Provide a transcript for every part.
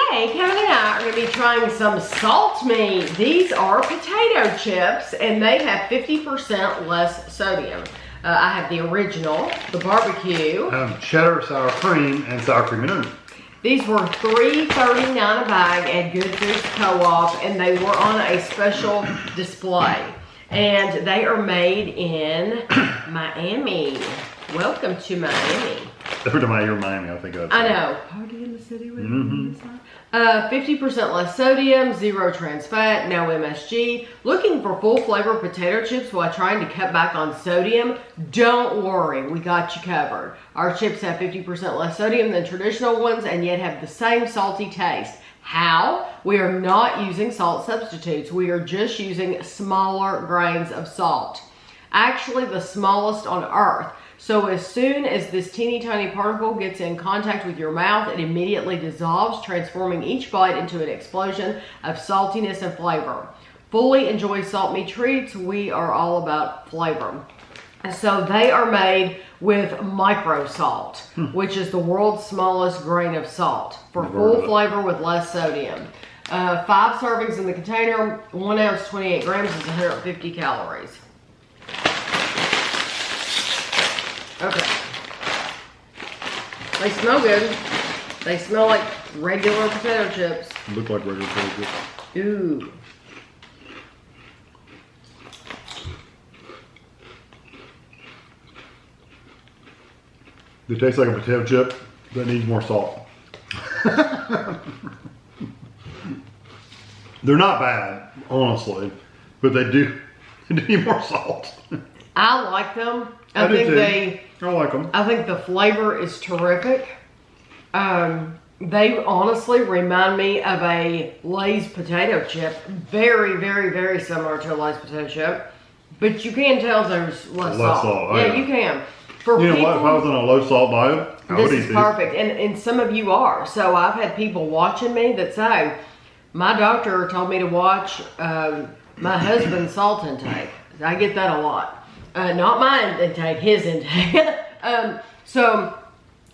Today, Kevin and I are going to be trying some salt meat. These are potato chips, and they have 50% less sodium. I have the original, the barbecue. Cheddar Sour Cream and Sour Cream and Onion. These were $3.39 a bag at Good Foods Co-op, and they were on a special display. And they are made in Miami. Welcome to Miami. Every time I hear Miami, I think of I know. Party in the city with 50% less sodium, 0 trans fat, no MSG. Looking for full flavor potato chips while trying to cut back on sodium? Don't worry, we got you covered. Our chips have 50% less sodium than traditional ones and yet have the same salty taste. How? We are not using salt substitutes. We are just using smaller grains of salt. Actually, the smallest on earth. So as soon as this teeny tiny particle gets in contact with your mouth, it immediately dissolves, transforming each bite into an explosion of saltiness and flavor. Fully enjoy salt meat treats. We are all about flavor. So they are made with micro salt, which is the world's smallest grain of salt for full flavor with less sodium. 5 servings in the container, 1 ounce, 28 grams is 150 calories. Okay. They smell good. They smell like regular potato chips. Look like regular potato chips. Ooh. They taste like a potato chip that needs more salt. They're not bad, honestly, but they do need more salt. I like them. I like them. I think the flavor is terrific. They honestly remind me of a Lay's potato chip. Very, very, very similar to a Lay's potato chip. But you can tell there's less salt. Yeah, you can. For you know what? If I was on a low salt diet, I would eat this is perfect. And some of you are. So I've had people watching me that say, my doctor told me to watch my husband's salt intake. I get that a lot. Not my intake, his intake.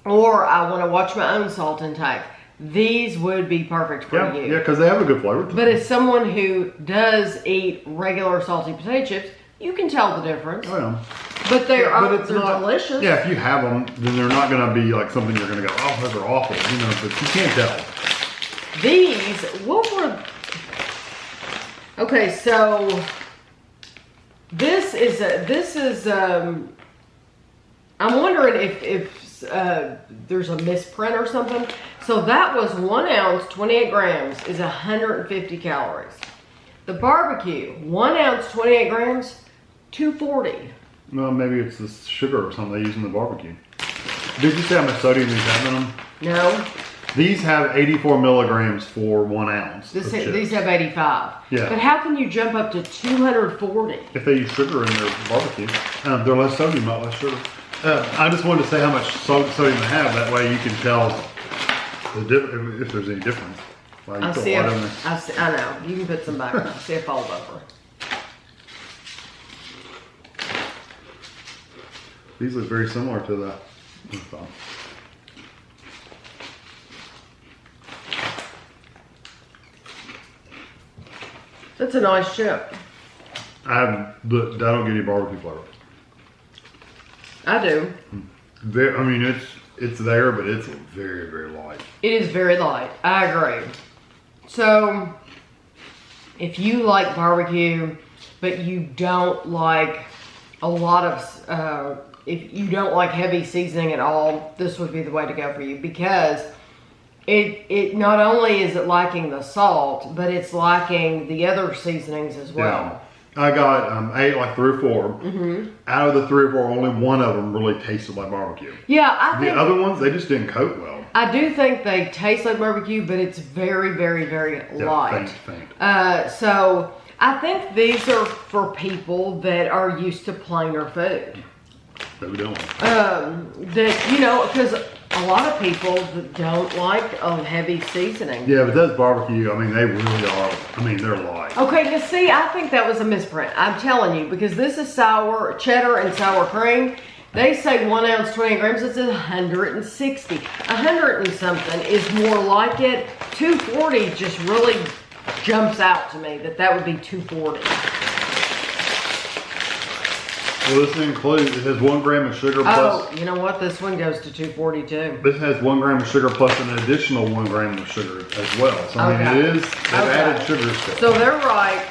Or I want to watch my own salt intake. These would be perfect for you. Yeah, because they have a good flavor. But as someone who does eat regular salty potato chips, you can tell the difference. Oh, yeah. But they're delicious. Yeah, if you have them, then they're not going to be like something you're going to go, oh, those are awful. You know, but you can't tell. These, what were... Okay, so... This is I'm wondering if there's a misprint or something. So that was 1 ounce, 28 grams is 150 calories. The barbecue, 1 ounce, 28 grams, 240. Well, maybe it's the sugar or something they use in the barbecue. Did you say how much sodium these have in them? No. These have 84 milligrams for 1 ounce. These have 85. Yeah. But how can you jump up to 240? If they use sugar in their barbecue. They're less sodium, not less sugar. I just wanted to say how much sodium they have. That way you can tell if there's any difference. Wow, I know. You can put some back. See it falls over. These look very similar to the... That's a nice chip. I don't get any barbecue flavor. I do. I mean, it's there, but it's very, very light. It is very light. I agree. So, if you like barbecue, but you don't like a lot of, if you don't like heavy seasoning at all, this would be the way to go for you, because it not only is it lacking the salt, but it's lacking the other seasonings as well. Yeah. I ate like 3 or 4. Mm-hmm. Out of the 3 or 4, only one of them really tasted like barbecue. Yeah, I think the other ones, they just didn't coat well. I do think they taste like barbecue, but it's very, very, very light. Faint. So I think these are for people that are used to plainer food. Who don't? That, you know, because a lot of people don't like heavy seasoning. Yeah, but that's barbecue. I mean, they really are. I mean, they're light. Okay, now see, I think that was a misprint. I'm telling you, because this is cheddar and sour cream. They say 1 ounce, 20 grams. It says 160. 100 and something is more like it. 240 just really jumps out to me that would be 240. Well, this includes, it has 1 gram of sugar plus. Oh, you know what? This one goes to 240 too. This has 1 gram of sugar plus an additional 1 gram of sugar as well. So I mean, it is, they've added sugar still. So they're right.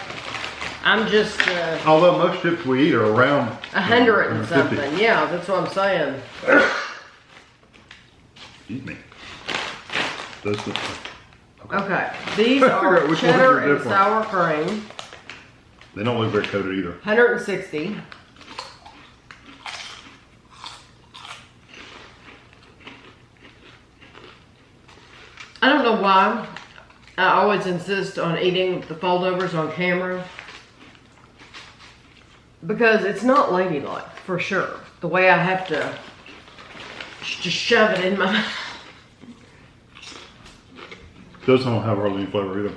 I'm just. Although most chips we eat are around 100 and something. Yeah, that's what I'm saying. Excuse me. This is, okay. These are cheddar and sour cream. They don't look very coated either. 160. I don't know why I always insist on eating the foldovers on camera. Because it's not ladylike, for sure. The way I have to just shove it in my mouth. Those don't have hardly any flavor either.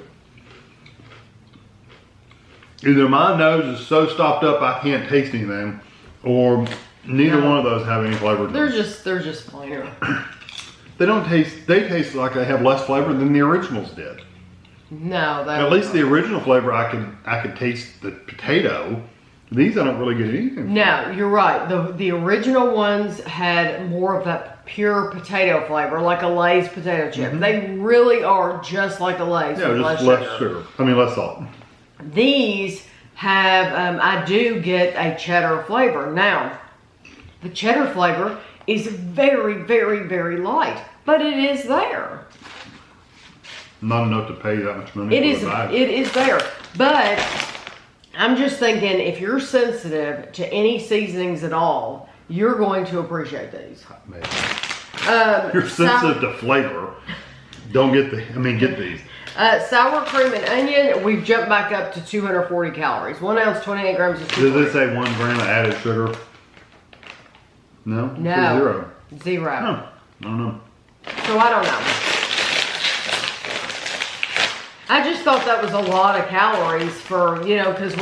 Either my nose is so stopped up I can't taste anything, or neither one of those have any flavor to them. They're just plainer. They don't taste, they taste like they have less flavor than the originals did. No, at least the original flavor I could taste the potato. These I don't really get anything. No, you're right. The original ones had more of that pure potato flavor, like a Lay's potato chip. They really are just like a Lay's. Yeah, just less sugar. I mean, less salt. These have, I do get a cheddar flavor. Now, the cheddar flavor is very, very, very light, but it is there. Not enough to pay that much money for the bag. It is there, but I'm just thinking if you're sensitive to any seasonings at all, you're going to appreciate these. Maybe. You're sensitive to flavor. Don't get get these. Sour cream and onion, we've jumped back up to 240 calories. 1 ounce, 28 grams of sugar. Does it say 1 gram of added sugar? No? No. Zero. Zero. I don't know. So I don't know. I just thought that was a lot of calories for, because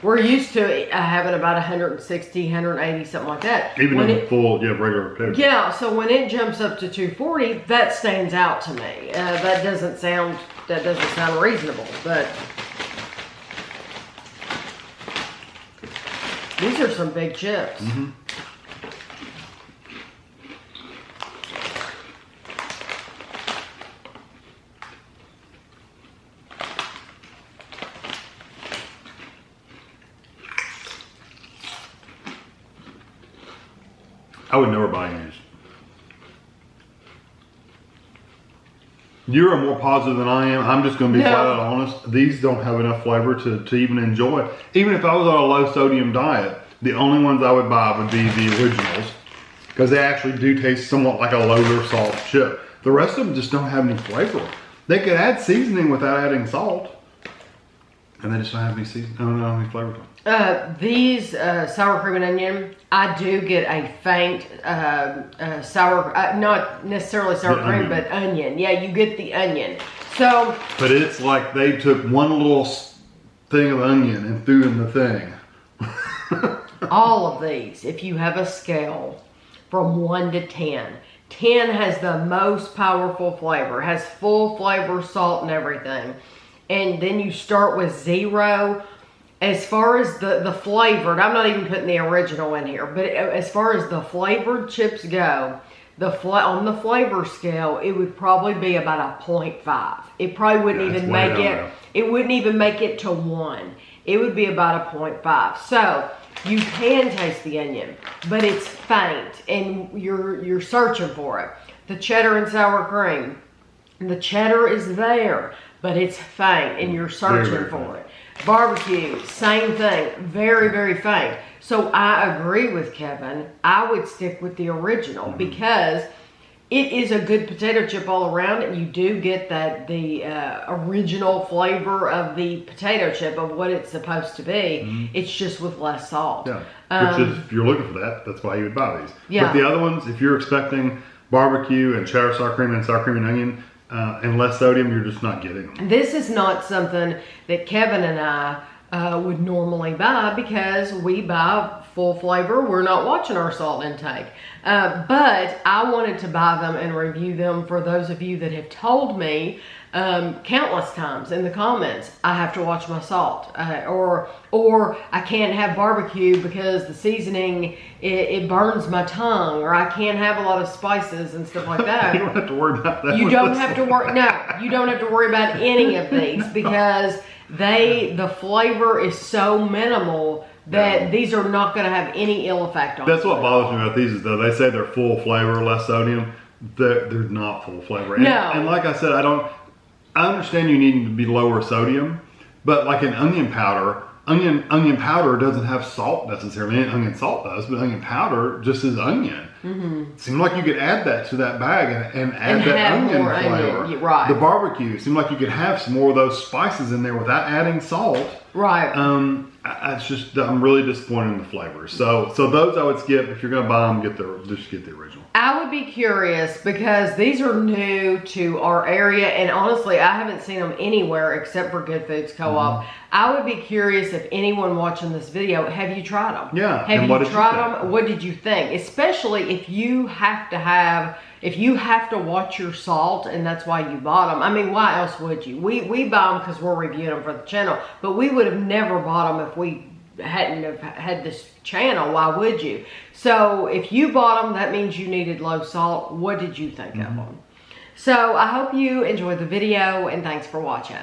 we're used to having about 160, 180, something like that. Even in full, regular potato. Yeah, so when it jumps up to 240, that stands out to me. That doesn't sound reasonable, but these are some big chips. I would never buy these. You're more positive than I am. I'm just going to be flat out honest. These don't have enough flavor to even enjoy. Even if I was on a low sodium diet, the only ones I would buy would be the originals, because they actually do taste somewhat like a lower salt chip. The rest of them just don't have any flavor. They could add seasoning without adding salt, and they just don't have any seasoning. I don't know any flavor to them. These sour cream and onion, I do get a faint sour, not necessarily sour cream, but onion. Yeah, you get the onion. So, but it's like they took one little thing of onion and threw in the thing. all of these, if you have a scale from 1 to 10, 10 has the most powerful flavor, has full flavor, salt, and everything. And then you start with 0. As far as the flavored, I'm not even putting the original in here, but as far as the flavored chips go, on the flavor scale, it would probably be about a 0.5. It probably wouldn't even make it. It wouldn't even make it to 1. It would be about a 0.5. So you can taste the onion, but it's faint, and you're searching for it. The cheddar and sour cream, the cheddar is there, but it's faint, and you're searching for it. Barbecue, same thing, very, very faint. So I agree with Kevin. I would stick with the original because it is a good potato chip all around, and you do get the original flavor of the potato chip of what it's supposed to be. It's just with less salt. Yeah, which is, if you're looking for that, that's why you would buy these. Yeah. But the other ones, if you're expecting barbecue and cheddar sour cream and onion, and less sodium, you're just not getting them. This is not something that Kevin and I would normally buy, because we buy full flavor. We're not watching our salt intake. But I wanted to buy them and review them for those of you that have told me countless times in the comments, I have to watch my salt, or I can't have barbecue because the seasoning, it burns my tongue, or I can't have a lot of spices and stuff like that. You don't have to worry about that. You don't have to worry. No, you don't have to worry about any of these, because the flavor is so minimal that these are not going to have any ill effect on. That's what bothers me about these, is though they say they're full flavor, less sodium. They're not full flavor. No. And like I said, I understand you needing to be lower sodium, but like an onion powder doesn't have salt necessarily. Onion salt does, but onion powder just is onion. Mm-hmm. Seemed like you could add that to that bag and add that onion flavor. Right. The barbecue seemed like you could have some more of those spices in there without adding salt. Right. It's just, I'm really disappointed in the flavors. So those I would skip. If you're gonna buy them, just get the original. I would be curious, because these are new to our area, and honestly, I haven't seen them anywhere except for Good Foods Co-op. Mm-hmm. I would be curious if anyone watching this video, have you tried them? Yeah. Have you tried them? What did you think? Especially if you have to watch your salt, and that's why you bought them. I mean, why else would you? We buy them because we're reviewing them for the channel, but we would have never bought them if we hadn't have had this channel. Why would you? So if you bought them, that means you needed low salt. What did you think of them? So I hope you enjoyed the video, and thanks for watching.